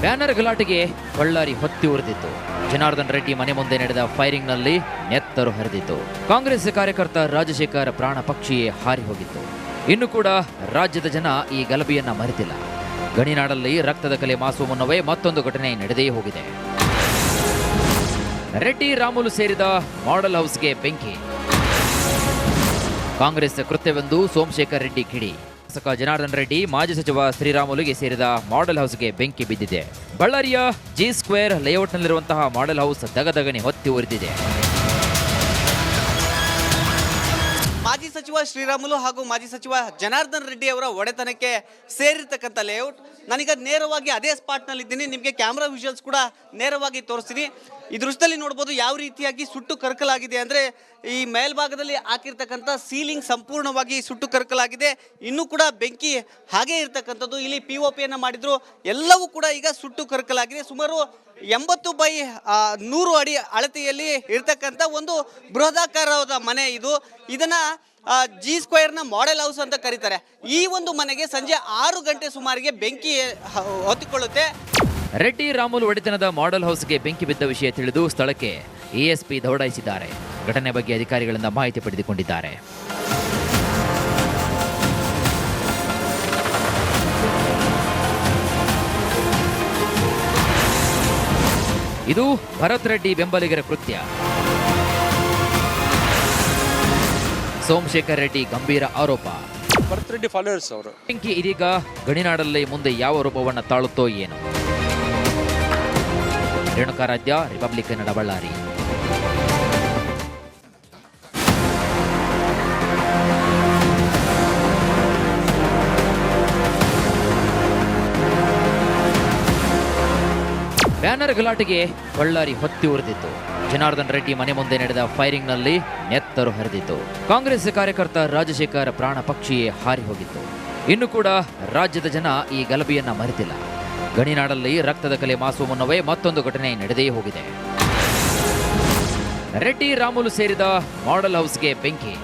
Banner ಗಲಾಟೆಗೆ Ballari ಹೊತ್ತಿ ಉರಿದಿತ್ತು. ಜನಾರ್ದನ್ ರೆಡ್ಡಿ ಮನೆ ಮುಂದೆ ನಡೆದ ಫೈರಿಂಗ್ನಲ್ಲಿ ನೆತ್ತರು ಹರಿದಿತ್ತು. ಕಾಂಗ್ರೆಸ್ ಕಾರ್ಯಕರ್ತ ರಾಜಶೇಖರ್ ಪ್ರಾಣ ಪಕ್ಷಿಯೇ ಹಾರಿ ಹೋಗಿತ್ತು. ಇನ್ನು ಕೂಡ ರಾಜ್ಯದ ಜನ ಈ ಗಲಭೆಯನ್ನ ಮರೆತಿಲ್ಲ. ಗಣಿನಾಡಲ್ಲಿ ರಕ್ತದ ಕಲೆ ಮಾಸುವ ಮುನ್ನವೇ ಮತ್ತೊಂದು ಘಟನೆ ನಡೆದೇ ಹೋಗಿದೆ. ರೆಡ್ಡಿ ರಾಮುಲು ಸೇರಿದ ಮಾಡೆಲ್ ಹೌಸ್ಗೆ ಬೆಂಕಿ. ಕಾಂಗ್ರೆಸ್ ಕೃತ್ಯವೆಂದು ಸೋಮಶೇಖರ್ ರೆಡ್ಡಿ ಕಿಡಿ. ಶಾಸಕ ಜನಾರ್ದನ್ ರೆಡ್ಡಿ ಮಾಜಿ ಸಚಿವ ಶ್ರೀರಾಮುಲುಗೆ ಸೇರಿದ ಮಾಡೆಲ್ ಹೌಸ್ಗೆ ಬೆಂಕಿ ಬಿದ್ದಿದೆ. ಬಳ್ಳಾರಿಯ ಜಿ ಸ್ಕ್ವೇರ್ ಲೇಔಟ್ನಲ್ಲಿರುವಂತಹ ಮಾಡೆಲ್ ಹೌಸ್ ದಗದಗನೆ ಹೊತ್ತಿ ಉರಿದಿದೆ. ಮಾಜಿ ಸಚಿವ ಶ್ರೀರಾಮುಲು ಹಾಗೂ ಮಾಜಿ ಸಚಿವ ಜನಾರ್ದನ್ ರೆಡ್ಡಿ ಅವರ ಒಡೆತನಕ್ಕೆ ಸೇರಿರ್ತಕ್ಕಂಥ ಲೇಔಟ್. ನಾನೀಗ ನೇರವಾಗಿ ಅದೇ ಸ್ಪಾಟ್ನಲ್ಲಿದ್ದೀನಿ. ನಿಮಗೆ ಕ್ಯಾಮ್ರಾ ವಿಜುವಲ್ಸ್ ಕೂಡ ನೇರವಾಗಿ ತೋರಿಸ್ತೀನಿ. ಈ ದೃಶ್ಯದಲ್ಲಿ ನೋಡ್ಬೋದು ಯಾವ ರೀತಿಯಾಗಿ ಸುಟ್ಟು ಕರಕಲಾಗಿದೆ ಅಂದರೆ ಈ ಮೇಲ್ಭಾಗದಲ್ಲಿ ಹಾಕಿರ್ತಕ್ಕಂಥ ಸೀಲಿಂಗ್ ಸಂಪೂರ್ಣವಾಗಿ ಸುಟ್ಟು ಕರಕಲಾಗಿದೆ. ಇನ್ನೂ ಕೂಡ ಬೆಂಕಿ ಹಾಗೆ ಇರ್ತಕ್ಕಂಥದ್ದು. ಇಲ್ಲಿ POP ಮಾಡಿದ್ರು, ಎಲ್ಲವೂ ಕೂಡ ಈಗ ಸುಟ್ಟು ಕರಕಲಾಗಿದೆ. ಸುಮಾರು 80 by 100 ಅಡಿ ಅಳತೆಯಲ್ಲಿ ಇರ್ತಕ್ಕಂಥ ಒಂದು ಬೃಹದಾಕಾರದ ಮನೆ ಇದು. ಇದನ್ನ ಜಿ ಸ್ಕ್ವೇರ್ನ ಮಾಡೆಲ್ ಹೌಸ್ ಅಂತ ಕರೀತಾರೆ. ಈ ಒಂದು ಮನೆಗೆ ಸಂಜೆ 6 ಗಂಟೆ ಸುಮಾರಿಗೆ ಬೆಂಕಿ ಹೊತ್ತಿಕೊಳ್ಳುತ್ತೆ. ರೆಡ್ಡಿ ರಾಮುಲು ಒಡೆತನದ ಮಾಡೆಲ್ ಹೌಸ್ಗೆ ಬೆಂಕಿ ಬಿದ್ದ ವಿಷಯ ತಿಳಿದು ಸ್ಥಳಕ್ಕೆ ASP ದೌಡಾಯಿಸಿದ್ದಾರೆ. ಘಟನೆ ಬಗ್ಗೆ ಅಧಿಕಾರಿಗಳಿಂದ ಮಾಹಿತಿ ಪಡೆದುಕೊಂಡಿದ್ದಾರೆ. ಇದು ಭರತ್ ರೆಡ್ಡಿ ಬೆಂಬಲಿಗರ ಕೃತ್ಯ. ಸೋಮಶೇಖರ್ ರೆಡ್ಡಿ ಗಂಭೀರ ಆರೋಪ. ಭರತ್ ರೆಡ್ಡಿ ಫಾಲೋವರ್ಸ್ ಅವರು. ಬೆಂಕಿ ಇದೀಗ ಗಣಿನಾಡಲ್ಲಿ ಮುಂದೆ ಯಾವ ರೂಪವನ್ನು ತಾಳುತ್ತೋ ಏನು. ರೇಣುಕಾರಾಧ್ಯ, ರಿಪಬ್ಲಿಕ್ ಕನ್ನಡ, ಬಳ್ಳಾರಿ. ಬ್ಯಾನರ್ ಗಲಾಟೆಗೆ ಬಳ್ಳಾರಿ ಹೊತ್ತಿ ಉರಿದಿತ್ತು. ಜನಾರ್ದನ್ ರೆಡ್ಡಿ ಮನೆ ಮುಂದೆ ನಡೆದ ಫೈರಿಂಗ್ನಲ್ಲಿ ನೆತ್ತರು ಹರಿದಿತ್ತು. ಕಾಂಗ್ರೆಸ್ ಕಾರ್ಯಕರ್ತ ರಾಜಶೇಖರ್ ಪ್ರಾಣ ಪಕ್ಷಿಯೇ ಹಾರಿ ಹೋಗಿತ್ತು. ಇನ್ನು ಕೂಡ ರಾಜ್ಯದ ಜನ ಈ ಗಲಭೆಯನ್ನ ಮರೆತಿಲ್ಲ. ಗಣಿನಾಡಲ್ಲಿ ರಕ್ತದ ಕಲೆ ಮಾಸುವ ಮುನ್ನವೇ ಮತ್ತೊಂದು ಘಟನೆ ನಡೆದೇ ಹೋಗಿದೆ. ರೆಡ್ಡಿ ರಾಮುಲು ಸೇರಿದ ಮಾಡೆಲ್ ಹೌಸ್ಗೆ ಬೆಂಕಿ.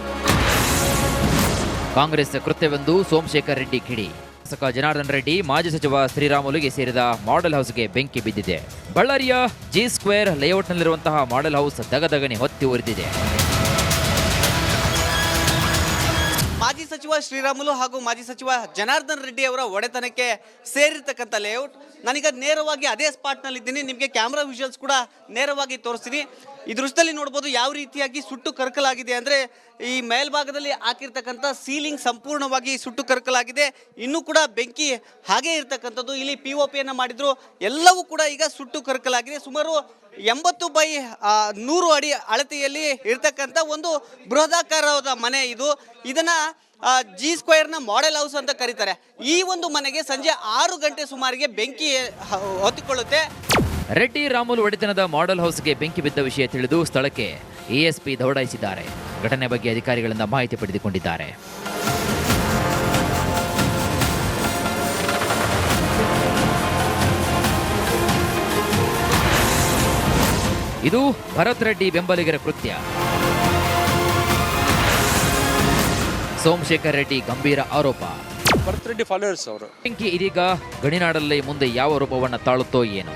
ಕಾಂಗ್ರೆಸ್ ಕೃತ್ಯವೆಂದು ಸೋಮಶೇಖರ್ ರೆಡ್ಡಿ ಕಿಡಿ. ಶಾಸಕ ಜನಾರ್ದನ್ ರೆಡ್ಡಿ ಮಾಜಿ ಸಚಿವ ಶ್ರೀರಾಮುಲುಗೆ ಸೇರಿದ ಮಾಡೆಲ್ ಹೌಸ್ಗೆ ಬೆಂಕಿ ಬಿದ್ದಿದೆ. ಬಳ್ಳಾರಿಯ ಜಿ ಸ್ಕ್ವೇರ್ ಲೇಔಟ್ನಲ್ಲಿರುವಂತಹ ಮಾಡೆಲ್ ಹೌಸ್ ದಗದಗನೆ ಹೊತ್ತಿ ಉರಿದಿದೆ. ಮಾಜಿ ಸಚಿವ ಶ್ರೀರಾಮುಲು ಹಾಗೂ ಮಾಜಿ ಸಚಿವ ಜನಾರ್ದನ್ ರೆಡ್ಡಿ ಅವರ ಒಡೆತನಕ್ಕೆ ಸೇರಿರ್ತಕ್ಕಂಥ ಲೇಔಟ್. ನಾನೀಗ ನೇರವಾಗಿ ಅದೇ ಸ್ಪಾಟ್ನಲ್ಲಿದ್ದೀನಿ. ನಿಮಗೆ ಕ್ಯಾಮ್ರಾ ವಿಜುವಲ್ಸ್ ಕೂಡ ನೇರವಾಗಿ ತೋರಿಸ್ತೀನಿ. ಈ ದೃಶ್ಯದಲ್ಲಿ ನೋಡ್ಬೋದು ಯಾವ ರೀತಿಯಾಗಿ ಸುಟ್ಟು ಕರಕಲಾಗಿದೆ ಅಂದರೆ ಈ ಮೇಲ್ಭಾಗದಲ್ಲಿ ಹಾಕಿರ್ತಕ್ಕಂಥ ಸೀಲಿಂಗ್ ಸಂಪೂರ್ಣವಾಗಿ ಸುಟ್ಟು ಕರಕಲಾಗಿದೆ. ಇನ್ನೂ ಕೂಡ ಬೆಂಕಿ ಹಾಗೆ ಇರ್ತಕ್ಕಂಥದ್ದು. ಇಲ್ಲಿ POP ಮಾಡಿದ್ರು, ಎಲ್ಲವೂ ಕೂಡ ಈಗ ಸುಟ್ಟು ಕರಕಲಾಗಿದೆ. ಸುಮಾರು 80 by 100 ಅಡಿ ಅಳತೆಯಲ್ಲಿ ಇರ್ತಕ್ಕಂಥ ಒಂದು ಬೃಹದಾಕಾರದ ಮನೆ ಇದು. ಇದನ್ನ ಜಿ ಸ್ಕ್ವೇರ್ನ ಮಾಡೆಲ್ ಹೌಸ್ ಅಂತ ಕರೀತಾರೆ. ಈ ಒಂದು ಮನೆಗೆ ಸಂಜೆ 6 ಗಂಟೆ ಸುಮಾರಿಗೆ ಬೆಂಕಿ ಹೊತ್ತಿಕೊಳ್ಳುತ್ತೆ. ರೆಡ್ಡಿ ರಾಮುಲು ಒಡೆತನದ ಮಾಡೆಲ್ ಹೌಸ್ಗೆ ಬೆಂಕಿ ಬಿದ್ದ ವಿಷಯ ತಿಳಿದು ಸ್ಥಳಕ್ಕೆ ASP ದೌಡಾಯಿಸಿದ್ದಾರೆ. ಘಟನೆ ಬಗ್ಗೆ ಅಧಿಕಾರಿಗಳಿಂದ ಮಾಹಿತಿ ಪಡೆದುಕೊಂಡಿದ್ದಾರೆ. ಇದು ಭರತ್ ರೆಡ್ಡಿ ಬೆಂಬಲಿಗರ ಕೃತ್ಯ. ಸೋಮಶೇಖರ್ ರೆಡ್ಡಿ ಗಂಭೀರ ಆರೋಪ. ಭರತ್ ರೆಡ್ಡಿ ಫಾಲೋವರ್ಸ್ ಅವರು. ಬೆಂಕಿ ಇದೀಗ ಗಣಿನಾಡಲ್ಲಿ ಮುಂದೆ ಯಾವ ರೂಪವನ್ನು ತಾಳುತ್ತೋ ಏನು.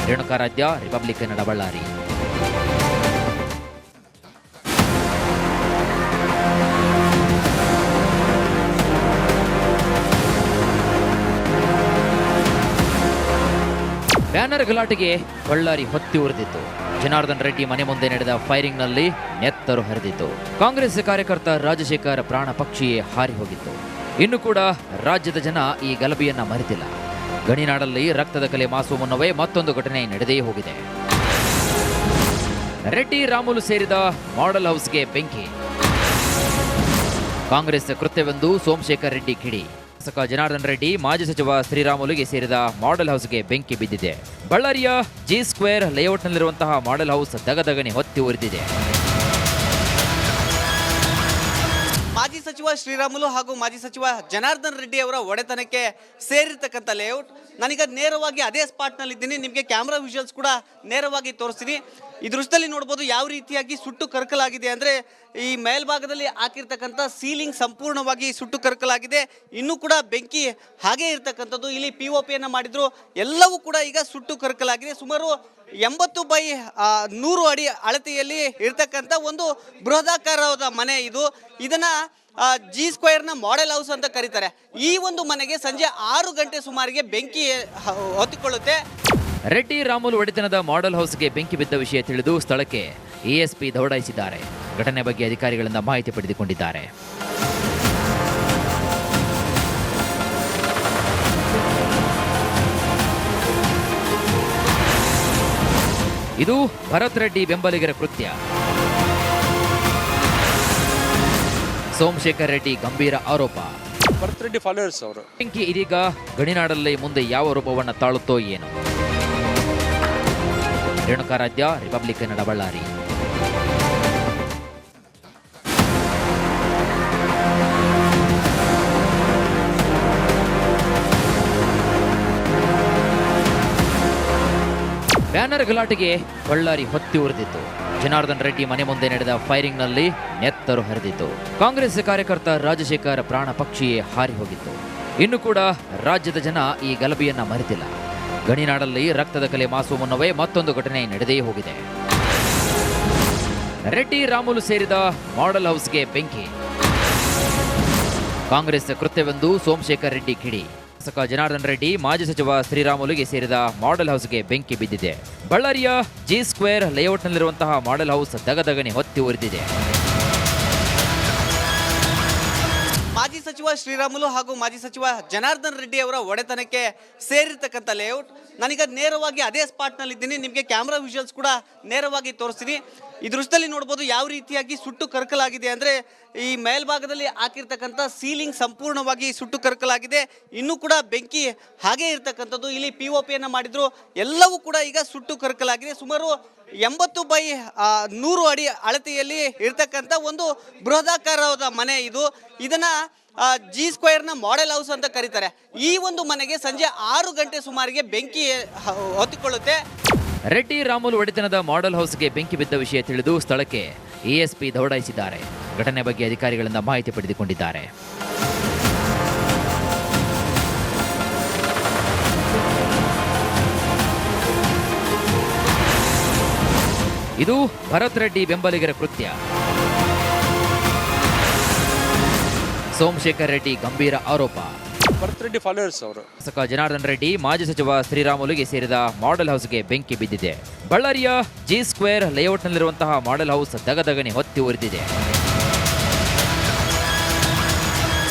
ರೇಣುಕಾರಾಧ್ಯ, ರಿಪಬ್ಲಿಕ್ ಕನ್ನಡ, ಬಳ್ಳಾರಿ. ಬ್ಯಾನರ್ ಗಲಾಟೆಗೆ ಬಳ್ಳಾರಿ ಹೊತ್ತಿ ಉರಿದಿತ್ತು. ಜನಾರ್ದನ್ ರೆಡ್ಡಿ ಮನೆ ಮುಂದೆ ನಡೆದ ಫೈರಿಂಗ್ನಲ್ಲಿ ನೆತ್ತರು ಹರಿದಿತ್ತು. ಕಾಂಗ್ರೆಸ್ ಕಾರ್ಯಕರ್ತ ರಾಜಶೇಖರ್ ಪ್ರಾಣ ಪಕ್ಷಿಯೇ ಹಾರಿ ಹೋಗಿತ್ತು. ಇನ್ನು ಕೂಡ ರಾಜ್ಯದ ಜನ ಈ ಗಲಭೆಯನ್ನ ಮರೆತಿಲ್ಲ. ಗಣಿನಾಡಲ್ಲಿ ರಕ್ತದ ಕಲೆ ಮಾಸುವ ಮುನ್ನವೇ ಮತ್ತೊಂದು ಘಟನೆ ನಡೆದೇ ಹೋಗಿದೆ. ರೆಡ್ಡಿ ರಾಮುಲು ಸೇರಿದ ಮಾಡೆಲ್ ಹೌಸ್ಗೆ ಬೆಂಕಿ. ಕಾಂಗ್ರೆಸ್ ಕೃತ್ಯವೆಂದು ಸೋಮಶೇಖರ್ ರೆಡ್ಡಿ ಕಿಡಿ. ಶಾಸಕ ಜನಾರ್ದನ್ ರೆಡ್ಡಿ ಮಾಜಿ ಸಚಿವ ಶ್ರೀರಾಮುಲುಗೆ ಸೇರಿದ ಮಾಡೆಲ್ ಹೌಸ್ಗೆ ಬೆಂಕಿ ಬಿದ್ದಿದೆ. ಬಳ್ಳಾರಿಯ ಜಿ ಸ್ಕ್ವೇರ್ ಲೇಔಟ್ನಲ್ಲಿರುವಂತಹ ಮಾಡೆಲ್ ಹೌಸ್ ದಗದಗನೆ ಹೊತ್ತಿ ಉರಿದಿದೆ. ಮಾಜಿ ಸಚಿವ ಶ್ರೀರಾಮುಲು ಹಾಗೂ ಮಾಜಿ ಸಚಿವ ಜನಾರ್ದನ್ ರೆಡ್ಡಿ ಅವರ ಒಡೆತನಕ್ಕೆ ಸೇರಿರ್ತಕ್ಕಂಥ ಲೇಔಟ್. ನಾನೀಗ ನೇರವಾಗಿ ಅದೇ ಸ್ಪಾಟ್ನಲ್ಲಿ ಇದ್ದೀನಿ. ನಿಮಗೆ ಕ್ಯಾಮ್ರಾ ವಿಜುವಲ್ಸ್ ಕೂಡ ನೇರವಾಗಿ ತೋರಿಸ್ತೀನಿ. ಈ ದೃಶ್ಯದಲ್ಲಿ ನೋಡ್ಬೋದು ಯಾವ ರೀತಿಯಾಗಿ ಸುಟ್ಟು ಕರಕಲಾಗಿದೆ ಅಂದರೆ ಈ ಮೇಲ್ಭಾಗದಲ್ಲಿ ಹಾಕಿರ್ತಕ್ಕಂಥ ಸೀಲಿಂಗ್ ಸಂಪೂರ್ಣವಾಗಿ ಸುಟ್ಟು ಕರಕಲಾಗಿದೆ. ಇನ್ನೂ ಕೂಡ ಬೆಂಕಿ ಹಾಗೆ ಇರ್ತಕ್ಕಂಥದ್ದು. ಇಲ್ಲಿ POP ಮಾಡಿದ್ರು, ಎಲ್ಲವೂ ಕೂಡ ಈಗ ಸುಟ್ಟು ಕರಕಲಾಗಿದೆ. ಸುಮಾರು 80 by 100 ಅಡಿ ಅಳತೆಯಲ್ಲಿ ಇರ್ತಕ್ಕಂಥ ಒಂದು ಬೃಹದಾಕಾರವಾದ ಮನೆ ಇದು. ಇದನ್ನ G² ಮಾಡೆಲ್ ಹೌಸ್ ಅಂತ ಕರೀತಾರೆ. ಈ ಒಂದು ಮನೆಗೆ ಸಂಜೆ 6 ಗಂಟೆ ಸುಮಾರಿಗೆ ಬೆಂಕಿ ಹೊತ್ತಿಕೊಳ್ಳುತ್ತೆ. ರೆಡ್ಡಿ ರಾಮುಲು ಒಡೆತನದ ಮಾಡೆಲ್ ಹೌಸ್ಗೆ ಬೆಂಕಿ ಬಿದ್ದ ವಿಷಯ ತಿಳಿದು ಸ್ಥಳಕ್ಕೆ ASP ದೌಡಾಯಿಸಿದ್ದಾರೆ. ಘಟನೆ ಬಗ್ಗೆ ಅಧಿಕಾರಿಗಳಿಂದ ಮಾಹಿತಿ ಪಡೆದುಕೊಂಡಿದ್ದಾರೆ. ಇದು ಭರತ್ ರೆಡ್ಡಿ ಬೆಂಬಲಿಗರ ಕೃತ್ಯ. ಸೋಮಶೇಖರ್ ರೆಡ್ಡಿ ಗಂಭೀರ ಆರೋಪ. ಭರತ್ ರೆಡ್ಡಿ ಫಾಲೋವರ್ಸ್ ಅವರು. ಬೆಂಕಿ ಇದೀಗ ಗಡಿನಾಡಲ್ಲಿ ಮುಂದೆ ಯಾವ ರೂಪವನ್ನು ತಾಳುತ್ತೋ ಏನು. ರೇಣುಕಾರಾಧ್ಯ, ರಿಪಬ್ಲಿಕ್ ಕನ್ನಡ, ಬಳ್ಳಾರಿ. ಬ್ಯಾನರ್ ಗಲಾಟೆಗೆ ಬಳ್ಳಾರಿ ಹೊತ್ತಿ ಉರಿದಿತ್ತು. ಜನಾರ್ದನ್ ರೆಡ್ಡಿ ಮನೆ ಮುಂದೆ ನಡೆದ ಫೈರಿಂಗ್ನಲ್ಲಿ ನೆತ್ತರು ಹರಿದಿತ್ತು. ಕಾಂಗ್ರೆಸ್ ಕಾರ್ಯಕರ್ತ ರಾಜಶೇಖರ್ ಪ್ರಾಣ ಪಕ್ಷಿಯೇ ಹಾರಿ ಹೋಗಿತ್ತು. ಇನ್ನು ಕೂಡ ರಾಜ್ಯದ ಜನ ಈ ಗಲಭೆಯನ್ನ ಮರೆತಿಲ್ಲ. ಗಣಿನಾಡಲ್ಲಿ ರಕ್ತದ ಕಲೆ ಮಾಸುವ ಮುನ್ನವೇ ಮತ್ತೊಂದು ಘಟನೆ ನಡೆದೇ ಹೋಗಿದೆ. ರೆಡ್ಡಿ ರಾಮುಲು ಸೇರಿದ ಮಾಡೆಲ್ ಹೌಸ್ಗೆ ಬೆಂಕಿ. ಕಾಂಗ್ರೆಸ್ ಕೃತ್ಯವೆಂದು ಸೋಮಶೇಖರ್ ರೆಡ್ಡಿ ಕಿಡಿ. ಶಾಸಕ ಜನಾರ್ದನ್ ರೆಡ್ಡಿ ಮಾಜಿ ಸಚಿವ ಶ್ರೀರಾಮುಲುಗೆ ಸೇರಿದ ಮಾಡೆಲ್ ಹೌಸ್ಗೆ ಬೆಂಕಿ ಬಿದ್ದಿದೆ. ಬಳ್ಳಾರಿಯ G² ಲೇಔಟ್ನಲ್ಲಿರುವಂತಹ ಮಾಡೆಲ್ ಹೌಸ್ ದಗದಗನೆ ಹೊತ್ತಿ ಉರಿದಿದೆ. ಮಾಜಿ ಸಚಿವ ಶ್ರೀರಾಮುಲು ಹಾಗೂ ಮಾಜಿ ಸಚಿವ ಜನಾರ್ದನ್ ರೆಡ್ಡಿ ಅವರ ಒಡೆತನಕ್ಕೆ ಸೇರಿರ್ತಕ್ಕಂಥ ಲೇಔಟ್. ನಾನೀಗ ನೇರವಾಗಿ ಅದೇ ಸ್ಪಾಟ್ನಲ್ಲಿ ಇದ್ದೀನಿ. ನಿಮಗೆ ಕ್ಯಾಮ್ರಾ ವಿಜುವಲ್ಸ್ ಕೂಡ ನೇರವಾಗಿ ತೋರಿಸ್ತೀನಿ. ಈ ದೃಶ್ಯದಲ್ಲಿ ನೋಡ್ಬೋದು ಯಾವ ರೀತಿಯಾಗಿ ಸುಟ್ಟು ಕರಕಲಾಗಿದೆ ಅಂದರೆ ಈ ಮೇಲ್ಭಾಗದಲ್ಲಿ ಹಾಕಿರ್ತಕ್ಕಂಥ ಸೀಲಿಂಗ್ ಸಂಪೂರ್ಣವಾಗಿ ಸುಟ್ಟು ಕರಕಲಾಗಿದೆ. ಇನ್ನೂ ಕೂಡ ಬೆಂಕಿ ಹಾಗೆ ಇರ್ತಕ್ಕಂಥದ್ದು. ಇಲ್ಲಿ POP ಮಾಡಿದ್ರು, ಎಲ್ಲವೂ ಕೂಡ ಈಗ ಸುಟ್ಟು ಕರಕಲಾಗಿದೆ. ಸುಮಾರು 80 by 100 ಅಡಿ ಅಳತೆಯಲ್ಲಿ ಇರ್ತಕ್ಕಂಥ ಒಂದು ಬೃಹದಾಕಾರವಾದ ಮನೆ ಇದು. ಇದನ್ನ G² ಮಾಡೆಲ್ ಹೌಸ್ ಅಂತ ಕರೀತಾರೆ. ಈ ಒಂದು ಮನೆಗೆ ಸಂಜೆ 6 ಗಂಟೆ ಸುಮಾರಿಗೆ ಬೆಂಕಿ ಹೊತ್ತಿಕೊಳ್ಳುತ್ತೆ. ರೆಡ್ಡಿ ರಾಮುಲು ಒಡೆತನದ ಮಾಡೆಲ್ ಹೌಸ್ಗೆ ಬೆಂಕಿ ಬಿದ್ದ ವಿಷಯ ತಿಳಿದು ಸ್ಥಳಕ್ಕೆ ASP ದೌಡಾಯಿಸಿದ್ದಾರೆ. ಘಟನೆ ಬಗ್ಗೆ ಅಧಿಕಾರಿಗಳಿಂದ ಮಾಹಿತಿ ಪಡೆದುಕೊಂಡಿದ್ದಾರೆ. ಇದು ಭರತ್ ರೆಡ್ಡಿ ಬೆಂಬಲಿಗರ ಕೃತ್ಯ. ಸೋಮಶೇಖರ್ ರೆಡ್ಡಿ ಗಂಭೀರ ಆರೋಪ. ಭರತ್ ರೆಡ್ಡಿ ಫಾಲೋವರ್ಸ್ ಅವರು. ಶಾಸಕ ಜನಾರ್ದನ್ ರೆಡ್ಡಿ ಮಾಜಿ ಸಚಿವ ಶ್ರೀರಾಮುಲುಗೆ ಸೇರಿದ ಮಾಡೆಲ್ ಹೌಸ್ಗೆ ಬೆಂಕಿ ಬಿದ್ದಿದೆ. ಬಳ್ಳಾರಿಯ G² ಲೇಔಟ್ನಲ್ಲಿರುವಂತಹ ಮಾಡೆಲ್ ಹೌಸ್ ದಗದಗನೆ ಹೊತ್ತಿ ಉರಿದಿದೆ.